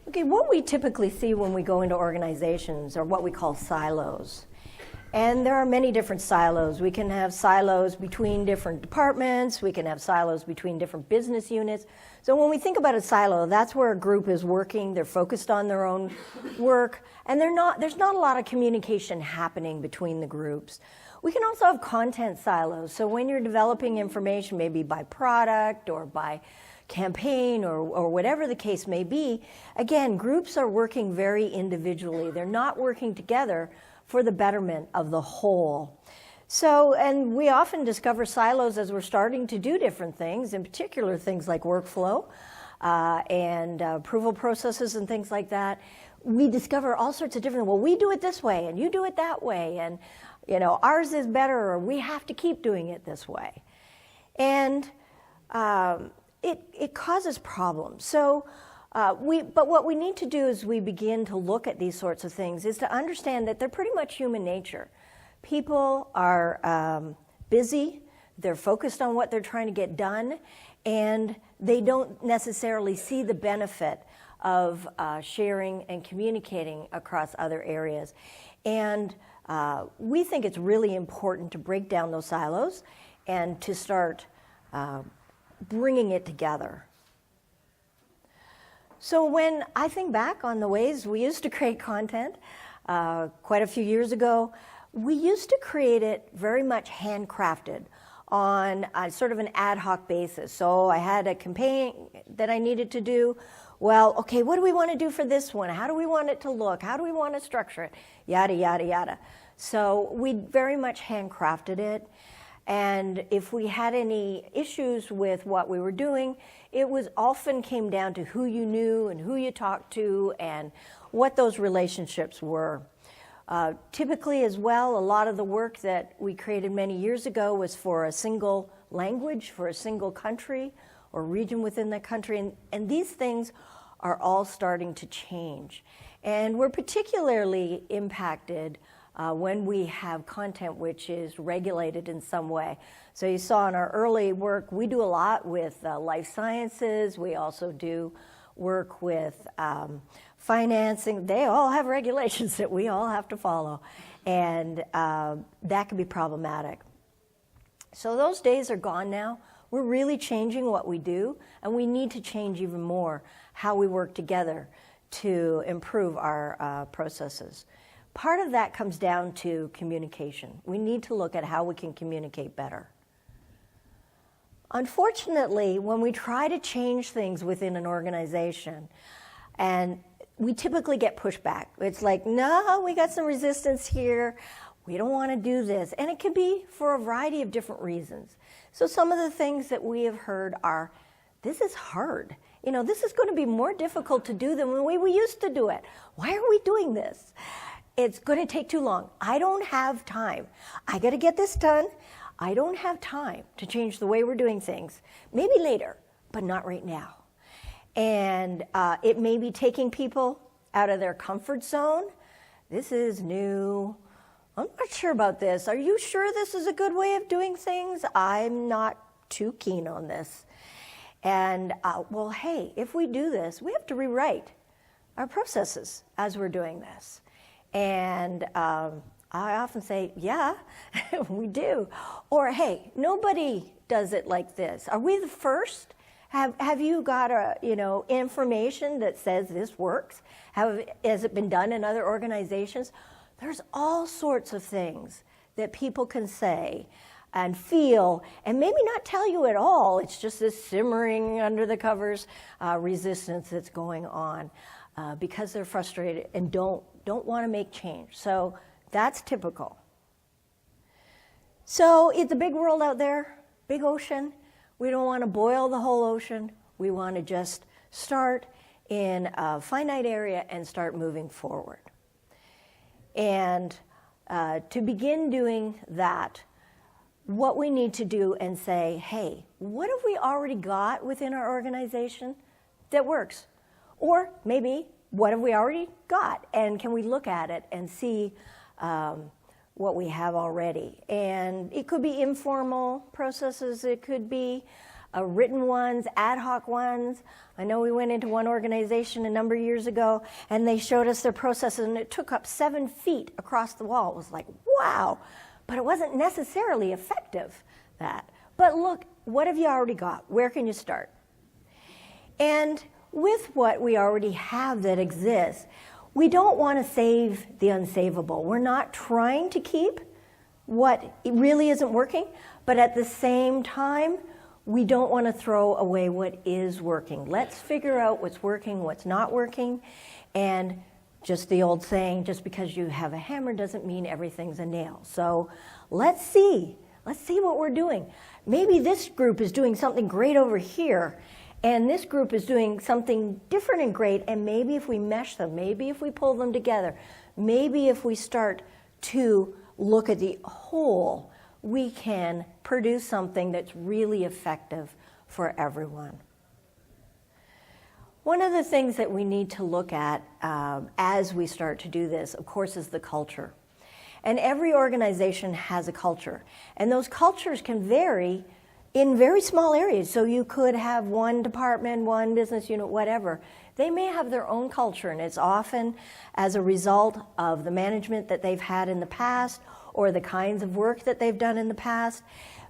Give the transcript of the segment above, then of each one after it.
Okay, what we typically see when we go into organizations are what we call silos. And there are many different silos. We can have silos between different departments. We can have silos between different business units. So when we think about a silo, that's where a group is working. They're focused on their own work, and there's not a lot of communication happening between the groups. We can also have content silos. So when you're developing information, maybe by product or by campaign or whatever the case may be, again, groups are working very individually. They're not working together for the betterment of the whole. So, and we often discover silos as we're starting to do different things, in particular things like workflow and approval processes and things like that. We discover all sorts of different, well, we do it this way and you do it that way, and you know, ours is better, or we have to keep doing it this way. And it causes problems. So but what we need to do as we begin to look at these sorts of things is to understand that they're pretty much human nature. People are busy, they're focused on what they're trying to get done, and they don't necessarily see the benefit of sharing and communicating across other areas. And we think it's really important to break down those silos and to start bringing it together. So when I think back on the ways we used to create content quite a few years ago, we used to create it very much handcrafted on sort of an ad hoc basis. So I had a campaign that I needed to do. Well, okay, what do we want to do for this one? How do we want it to look? How do we want to structure it? Yada, yada, yada. So we very much handcrafted it. And if we had any issues with what we were doing, it was often came down to who you knew and who you talked to and what those relationships were. Typically as well, a lot of the work that we created many years ago was for a single language, for a single country or region within that country. And these things are all starting to change. And we're particularly impacted when we have content which is regulated in some way. So you saw in our early work, we do a lot with life sciences. We also do work with financing. They all have regulations that we all have to follow, and that can be problematic. So those days are gone now. We're really changing what we do, and we need to change even more how we work together to improve our processes. Part of that comes down to communication. We need to look at how we can communicate better. Unfortunately, when we try to change things within an organization, and we typically get pushback. It's like, no, we got some resistance here. We don't want to do this. And it can be for a variety of different reasons. So some of the things that we have heard are, this is hard. You know, this is going to be more difficult to do than the way we used to do it. Why are we doing this? It's going to take too long. I don't have time. I got to get this done. I don't have time to change the way we're doing things. Maybe later, but not right now. And it may be taking people out of their comfort zone. This is new. I'm not sure about this. Are you sure this is a good way of doing things? I'm not too keen on this. And well, hey, if we do this, we have to rewrite our processes as we're doing this. And I often say, yeah, we do. Or, hey, nobody does it like this. Are we the first? Have you got information that says this works? Has it been done in other organizations? There's all sorts of things that people can say and feel, and maybe not tell you at all. It's just this simmering under the covers resistance that's going on because they're frustrated and don't want to make change. So that's typical. So it's a big world out there, big ocean. We don't want to boil the whole ocean. We want to just start in a finite area and start moving forward. And to begin doing that, what we need to do and say, hey, what have we already got within our organization that works? Or maybe, what have we already got? And can we look at it and see what we have already? And it could be informal processes. It could be written ones, ad hoc ones. I know we went into one organization a number of years ago, and they showed us their processes, and it took up 7 feet across the wall. It was like, wow, but it wasn't necessarily effective, that. But look, what have you already got? Where can you start? And with what we already have that exists, we don't want to save the unsavable. We're not trying to keep what really isn't working, but at the same time, we don't want to throw away what is working. Let's figure out what's working, what's not working, and just the old saying, just because you have a hammer doesn't mean everything's a nail. So let's see what we're doing. Maybe this group is doing something great over here, and this group is doing something different and great, and maybe if we mesh them, maybe if we pull them together, maybe if we start to look at the whole, we can produce something that's really effective for everyone. One of the things that we need to look at as we start to do this, of course, is the culture. And every organization has a culture, and those cultures can vary in very small areas. So you could have one department, one business unit, whatever. They may have their own culture, and it's often as a result of the management that they've had in the past or the kinds of work that they've done in the past.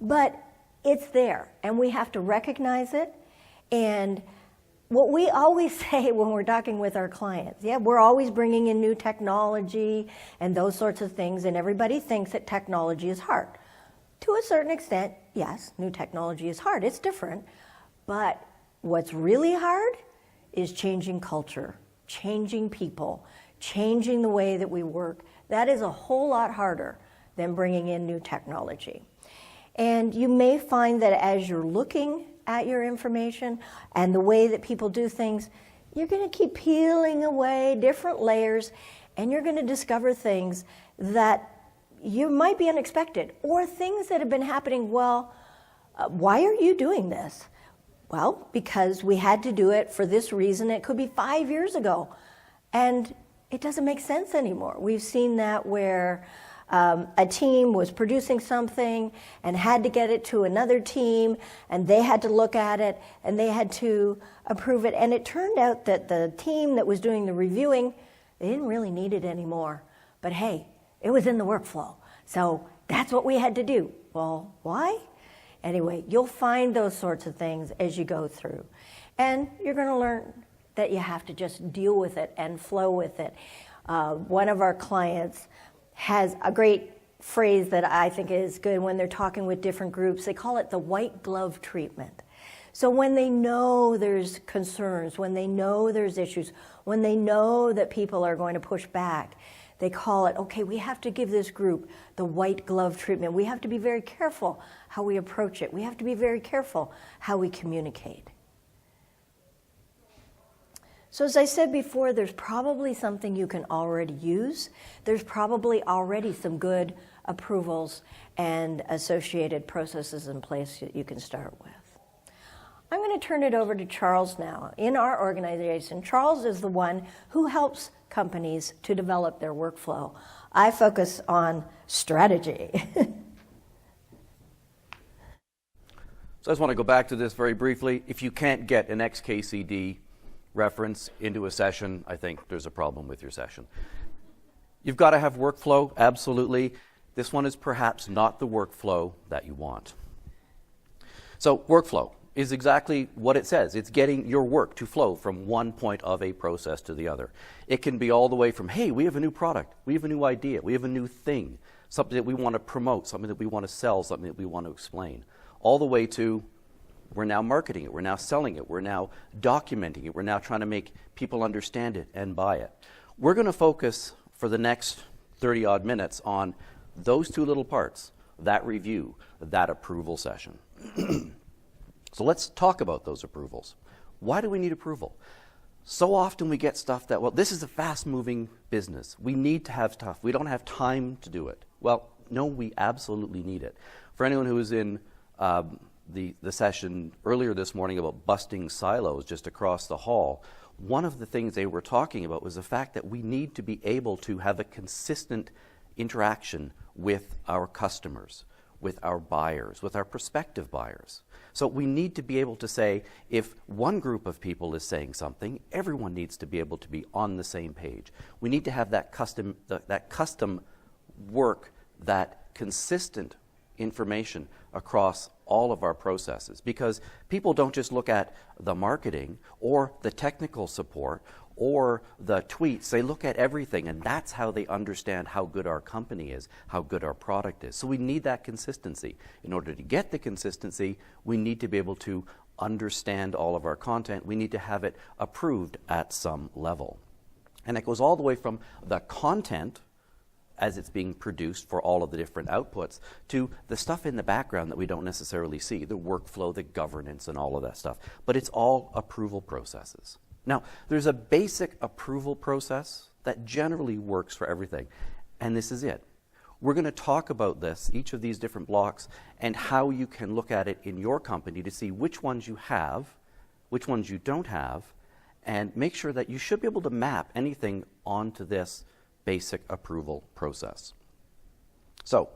But it's there, and we have to recognize it. And what we always say when we're talking with our clients, we're always bringing in new technology and those sorts of things, and everybody thinks that technology is hard. To a certain extent, yes, new technology is hard. It's different. But what's really hard is changing culture, changing people, changing the way that we work. That is a whole lot harder than bringing in new technology. And you may find that as you're looking at your information and the way that people do things, you're going to keep peeling away different layers, and you're going to discover things that you might be unexpected, or things that have been happening. Well, why are you doing this? Well, because we had to do it for this reason. It could be 5 years ago, and it doesn't make sense anymore. We've seen that where a team was producing something and had to get it to another team, and they had to look at it, and they had to approve it. And it turned out that the team that was doing the reviewing, they didn't really need it anymore. But hey, it was in the workflow, so that's what we had to do. Well, why? Anyway, you'll find those sorts of things as you go through. And you're going to learn that you have to just deal with it and flow with it. One of our clients has a great phrase that I think is good when they're talking with different groups. They call it the white glove treatment. So when they know there's concerns, when they know there's issues, when they know that people are going to push back, they call it, okay, we have to give this group the white glove treatment. We have to be very careful how we approach it. We have to be very careful how we communicate. So as I said before, there's probably something you can already use. There's probably already some good approvals and associated processes in place that you can start with. I'm going to turn it over to Charles now. In our organization, Charles is the one who helps companies to develop their workflow. I focus on strategy. So I just want to go back to this very briefly. If you can't get an XKCD reference into a session, I think there's a problem with your session. You've got to have workflow, absolutely. This one is perhaps not the workflow that you want. So workflow is exactly what it says. It's getting your work to flow from one point of a process to the other. It can be all the way from, hey, we have a new product, we have a new idea, we have a new thing, something that we want to promote, something that we want to sell, something that we want to explain, all the way to we're now marketing it, we're now selling it, we're now documenting it, we're now trying to make people understand it and buy it. We're going to focus for the next 30-odd minutes on those two little parts, that review, that approval session. So let's talk about those approvals. Why do we need approval? So often we get stuff that, well, this is a fast-moving business. We need to have stuff. We don't have time to do it. Well, no, we absolutely need it. For anyone who was in the session earlier this morning about busting silos just across the hall, one of the things they were talking about was the fact that we need to be able to have a consistent interaction with our customers. with our buyers, with our prospective buyers. So we need to be able to say, if one group of people is saying something, everyone needs to be able to be on the same page. We need to have that custom work, that consistent information across all of our processes, because people don't just look at the marketing or the technical support or the tweets. They look at everything, and that's how they understand how good our company is, how good our product is. So we need that consistency. In order to get the consistency, we need to be able to understand all of our content. We need to have it approved at some level. And it goes all the way from the content as it's being produced for all of the different outputs to the stuff in the background that we don't necessarily see, the workflow, the governance, and all of that stuff. But it's all approval processes. Now, there's a basic approval process that generally works for everything, and this is it. We're going to talk about this, each of these different blocks, and how you can look at it in your company to see which ones you have, which ones you don't have, and make sure that you should be able to map anything onto this basic approval process. So,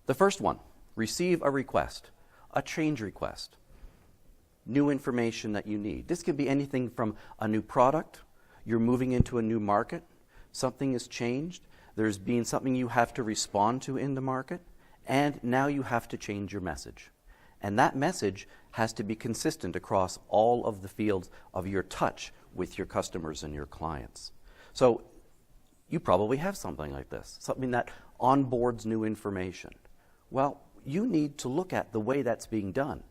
the first one, receive a request, a change request. New information that you need. This could be anything from a new product, you're moving into a new market, something has changed, there's been something you have to respond to in the market, and now you have to change your message. And that message has to be consistent across all of the fields of your touch with your customers and your clients. So you probably have something like this, something that onboards new information. Well, you need to look at the way that's being done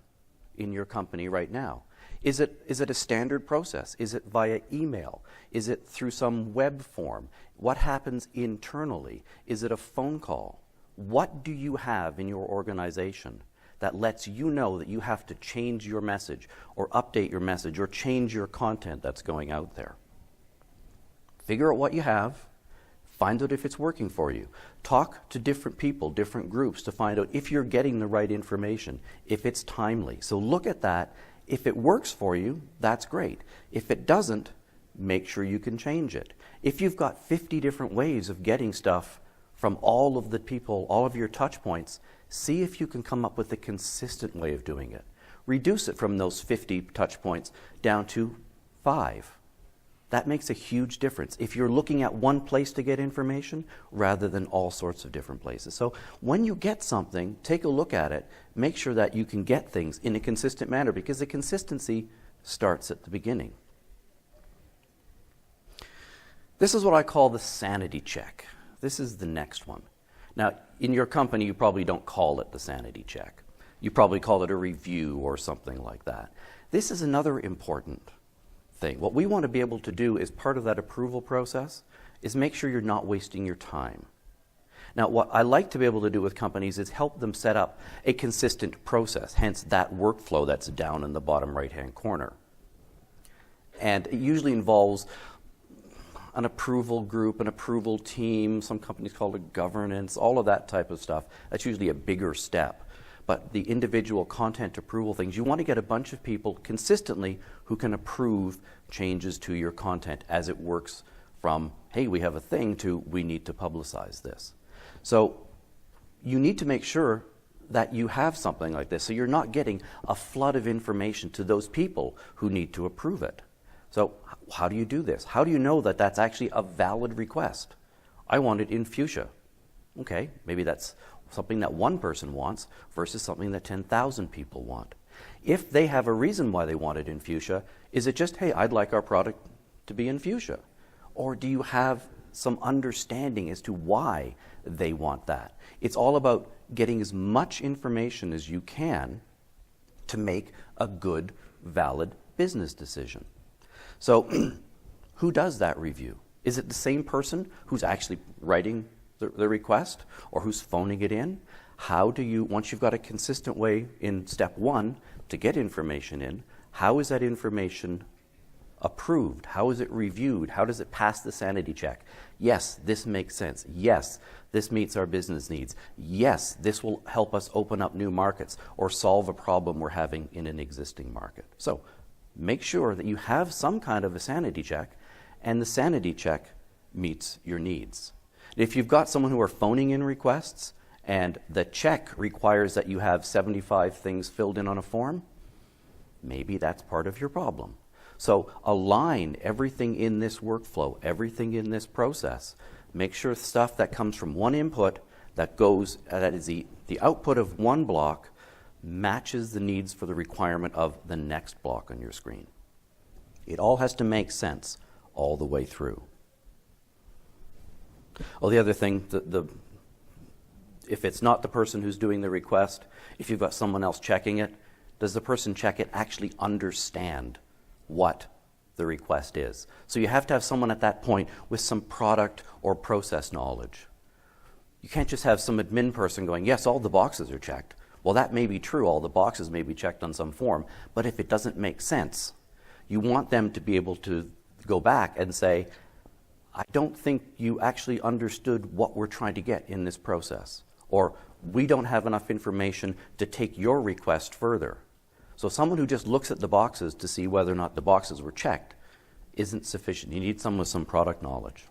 in your company right now. Is it a standard process? Is it via email? Is it through some web form? What happens internally? Is it a phone call? What do you have in your organization that lets you know that you have to change your message or update your message or change your content that's going out there? Figure out what you have. Find out if it's working for you. Talk to different people, different groups to find out if you're getting the right information, if it's timely. So look at that. If it works for you, that's great. If it doesn't, make sure you can change it. If you've got 50 different ways of getting stuff from all of the people, all of your touch points, see if you can come up with a consistent way of doing it. Reduce it from those 50 touch points down to 5. That makes a huge difference if you're looking at one place to get information rather than all sorts of different places. So when you get something, take a look at it, make sure that you can get things in a consistent manner, because the consistency starts at the beginning. This is what I call the sanity check. This is the next one. Now, in your company, you probably don't call it the sanity check. You probably call it a review or something like that. This is another important thing. What we want to be able to do as part of that approval process is make sure you're not wasting your time. Now, what I like to be able to do with companies is help them set up a consistent process, hence that workflow that's down in the bottom right-hand corner. And it usually involves an approval group, an approval team, some companies call it governance, all of that type of stuff. That's usually a bigger step. But the individual content approval things, you want to get a bunch of people consistently who can approve changes to your content as it works from, hey, we have a thing, to we need to publicize this. So you need to make sure that you have something like this, so you're not getting a flood of information to those people who need to approve it. So how do you do this? How do you know that that's actually a valid request? I want it in fuchsia. Okay, maybe that's something that one person wants versus something that 10,000 people want. If they have a reason why they want it in fuchsia, is it just, hey, I'd like our product to be in fuchsia? Or do you have some understanding as to why they want that? It's all about getting as much information as you can to make a good, valid business decision. So who does that review? Is it the same person who's actually writing the request or who's phoning it in? How do you, once you've got a consistent way in step 1 to get information in, how is that information approved? How is it reviewed? How does it pass the sanity check? Yes, this makes sense. Yes, this meets our business needs. Yes, this will help us open up new markets or solve a problem we're having in an existing market. So make sure that you have some kind of a sanity check, and the sanity check meets your needs. If you've got someone who are phoning in requests and the check requires that you have 75 things filled in on a form, maybe that's part of your problem. So align everything in this workflow, everything in this process. Make sure stuff that comes from one input that is the output of one block matches the needs for the requirement of the next block on your screen. It all has to make sense all the way through. Oh, the other thing, if it's not the person who's doing the request, if you've got someone else checking it, does the person check it actually understand what the request is? So you have to have someone at that point with some product or process knowledge. You can't just have some admin person going, yes, all the boxes are checked. Well, that may be true. All the boxes may be checked on some form. But if it doesn't make sense, you want them to be able to go back and say, I don't think you actually understood what we're trying to get in this process. Or we don't have enough information to take your request further. So someone who just looks at the boxes to see whether or not the boxes were checked isn't sufficient. You need someone with some product knowledge.